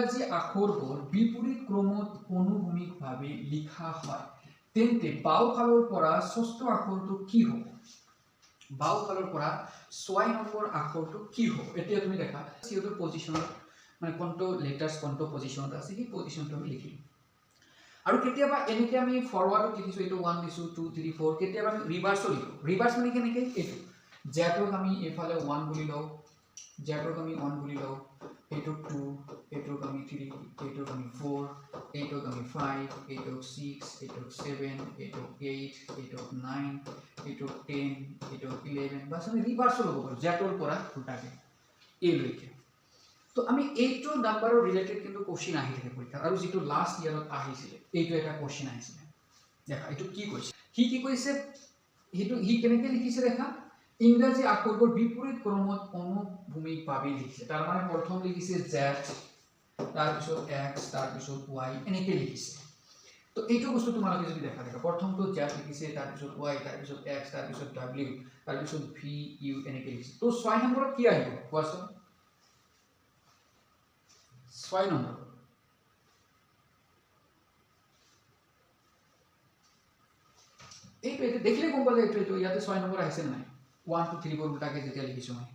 ইংৰাজী আখৰবোৰ বিপৰীত ক্ৰমত অনুভূমিকভাৱে লিখা হয় তেন্তে বাওঁফালৰ পৰা ষষ্ঠ আখৰটো কি হ'ব বাওঁফালৰ পৰা 6 নম্বৰ আখৰটো কি হ'ব এতিয়া তুমি দেখা সিহঁতৰ পজিশনত মানে কোনটো লেটাৰছ কোনটো পজিশনত আছে সেই পজিশনটো আমি লিখিম আৰু কেতিয়াবা এনেকৈ আমি ফৰৱাৰ্ডত লিখিছো এইটো 1 দিছো 2 3 4 কেতিয়াবা আমি ৰিভাৰ্সও লিখো ৰিভাৰ্স মানে কেনেকৈ এইটো জেডক আমি এফালে 1 বুলি লওঁ জেডক আমি 1 বুলি লওঁ এইটোক 2 এইটোক আমি 3 এইটোক আমি 4 এইটোক আমি 5 এইটোক 6 এইটোক 7 এইটোক 8 এইটোক 9 এইটোক 10 এইটোক 11 বাস আমি ৰিভাৰ্সও ল'ব পাৰোঁ জেডৰ পৰা উল্টাকে এই লৈকে তো আমি এইটো নাম্বাৰৰ ৰিলেটেড কিন্তু কোশ্চেন আহি থাকে পৰীক্ষা আৰু যেটো লাষ্ট ইয়াৰত আহিছিল এইটো এটা কোশ্চেন আহিছিল দেখা এইটো কি কৈছে কি কৈছে হেতু হি কেনেকৈ লিখিছে দেখা ইংৰাজী আখৰবোৰ বিপৰীত ক্ৰমত অনুভূমিকভাৱে লিখিছে তাৰ মানে প্ৰথম লিখিছে z তাৰ পিছত x তাৰ পিছত y এনেকৈ লিখিছে তো এইটো বস্তু তোমালোকে যদি দেখা প্ৰথমটো z লিখিছে তাৰ পিছত y তাৰ পিছত x তাৰ পিছত w তাৰ পিছত v u এনেকৈ লিখিছে তো 6 নম্বৰত কি আহিব কোৱাচোন 6 নম্বৰ এইটো দেখিলে গম পালে এইটো ইয়াতে 6 নম্বৰ আহিছে নাই 1 2 3 4 উল্টাকে যেতিয়া লিখিছো মই